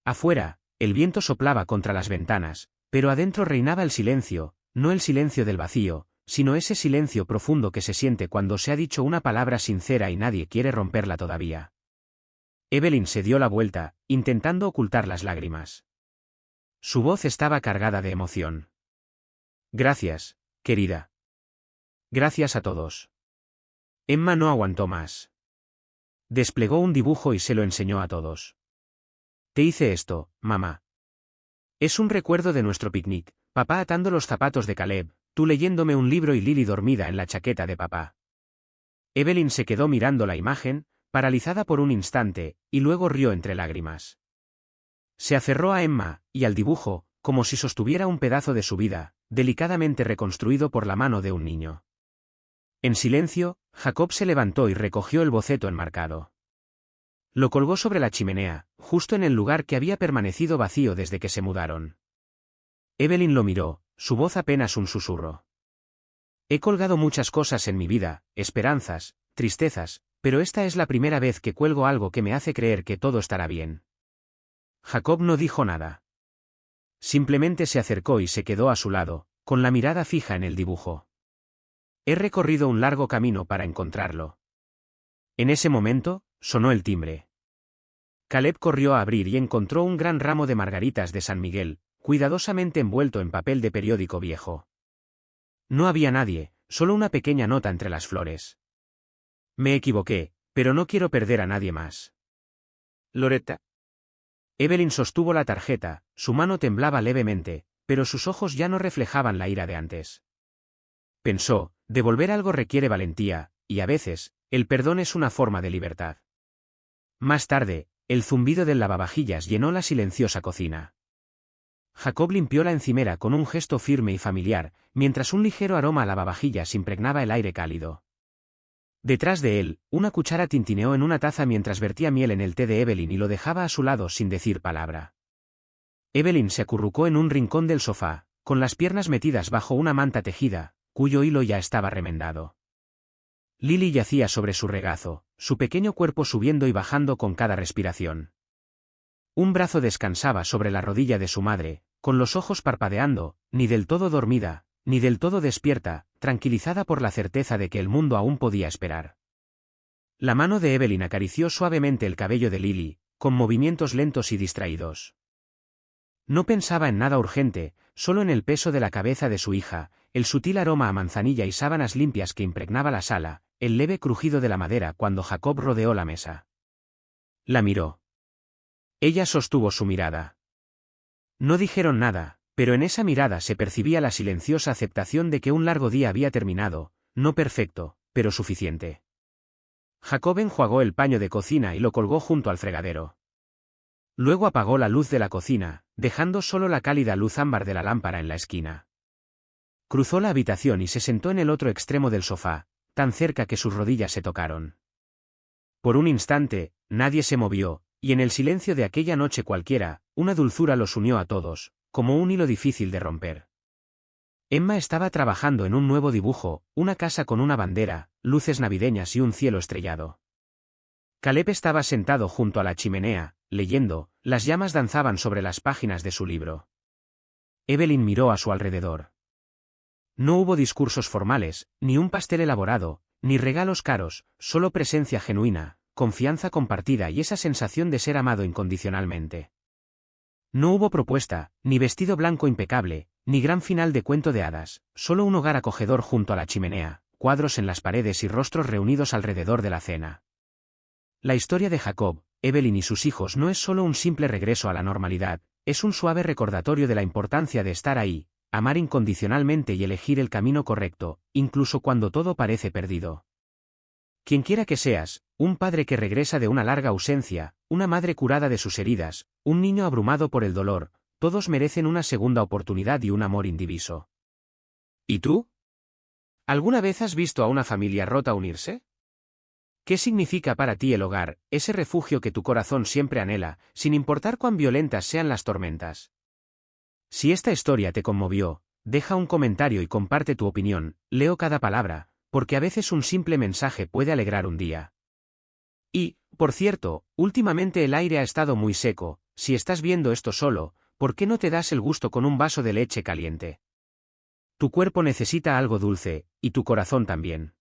Afuera, el viento soplaba contra las ventanas, pero adentro reinaba el silencio, no el silencio del vacío, sino ese silencio profundo que se siente cuando se ha dicho una palabra sincera y nadie quiere romperla todavía. Evelyn se dio la vuelta, intentando ocultar las lágrimas. Su voz estaba cargada de emoción. Gracias, querida. Gracias a todos. Emma no aguantó más. Desplegó un dibujo y se lo enseñó a todos. Te hice esto, mamá. Es un recuerdo de nuestro picnic, papá atando los zapatos de Caleb, tú leyéndome un libro y Lily dormida en la chaqueta de papá. Evelyn se quedó mirando la imagen, paralizada por un instante, y luego rió entre lágrimas. Se aferró a Emma, y al dibujo, como si sostuviera un pedazo de su vida, delicadamente reconstruido por la mano de un niño. En silencio, Jacob se levantó y recogió el boceto enmarcado. Lo colgó sobre la chimenea, justo en el lugar que había permanecido vacío desde que se mudaron. Evelyn lo miró, su voz apenas un susurro. He colgado muchas cosas en mi vida, esperanzas, tristezas, pero esta es la primera vez que cuelgo algo que me hace creer que todo estará bien. Jacob no dijo nada. Simplemente se acercó y se quedó a su lado, con la mirada fija en el dibujo. He recorrido un largo camino para encontrarlo. En ese momento, sonó el timbre. Caleb corrió a abrir y encontró un gran ramo de margaritas de San Miguel, cuidadosamente envuelto en papel de periódico viejo. No había nadie, solo una pequeña nota entre las flores. Me equivoqué, pero no quiero perder a nadie más. Loretta. Evelyn sostuvo la tarjeta, su mano temblaba levemente, pero sus ojos ya no reflejaban la ira de antes. Pensó, devolver algo requiere valentía, y a veces, el perdón es una forma de libertad. Más tarde, el zumbido del lavavajillas llenó la silenciosa cocina. Jacob limpió la encimera con un gesto firme y familiar, mientras un ligero aroma a lavavajillas impregnaba el aire cálido. Detrás de él, una cuchara tintineó en una taza mientras vertía miel en el té de Evelyn y lo dejaba a su lado sin decir palabra. Evelyn se acurrucó en un rincón del sofá, con las piernas metidas bajo una manta tejida, cuyo hilo ya estaba remendado. Lily yacía sobre su regazo, su pequeño cuerpo subiendo y bajando con cada respiración. Un brazo descansaba sobre la rodilla de su madre, con los ojos parpadeando, ni del todo dormida, ni del todo despierta, tranquilizada por la certeza de que el mundo aún podía esperar. La mano de Evelyn acarició suavemente el cabello de Lily, con movimientos lentos y distraídos. No pensaba en nada urgente, solo en el peso de la cabeza de su hija, el sutil aroma a manzanilla y sábanas limpias que impregnaba la sala, el leve crujido de la madera cuando Jacob rodeó la mesa. La miró. Ella sostuvo su mirada. No dijeron nada, pero en esa mirada se percibía la silenciosa aceptación de que un largo día había terminado, no perfecto, pero suficiente. Jacob enjuagó el paño de cocina y lo colgó junto al fregadero. Luego apagó la luz de la cocina, dejando solo la cálida luz ámbar de la lámpara en la esquina. Cruzó la habitación y se sentó en el otro extremo del sofá, tan cerca que sus rodillas se tocaron. Por un instante, nadie se movió, y en el silencio de aquella noche cualquiera, una dulzura los unió a todos, como un hilo difícil de romper. Emma estaba trabajando en un nuevo dibujo, una casa con una bandera, luces navideñas y un cielo estrellado. Caleb estaba sentado junto a la chimenea, leyendo, las llamas danzaban sobre las páginas de su libro. Evelyn miró a su alrededor. No hubo discursos formales, ni un pastel elaborado, ni regalos caros, solo presencia genuina, confianza compartida y esa sensación de ser amado incondicionalmente. No hubo propuesta, ni vestido blanco impecable, ni gran final de cuento de hadas, solo un hogar acogedor junto a la chimenea, cuadros en las paredes y rostros reunidos alrededor de la cena. La historia de Jacob, Evelyn y sus hijos no es solo un simple regreso a la normalidad, es un suave recordatorio de la importancia de estar ahí, amar incondicionalmente y elegir el camino correcto, incluso cuando todo parece perdido. Quienquiera que seas, un padre que regresa de una larga ausencia, una madre curada de sus heridas, un niño abrumado por el dolor, todos merecen una segunda oportunidad y un amor indiviso. ¿Y tú? ¿Alguna vez has visto a una familia rota unirse? ¿Qué significa para ti el hogar, ese refugio que tu corazón siempre anhela, sin importar cuán violentas sean las tormentas? Si esta historia te conmovió, deja un comentario y comparte tu opinión, leo cada palabra, porque a veces un simple mensaje puede alegrar un día. Y, por cierto, últimamente el aire ha estado muy seco, si estás viendo esto solo, ¿por qué no te das el gusto con un vaso de leche caliente? Tu cuerpo necesita algo dulce, y tu corazón también.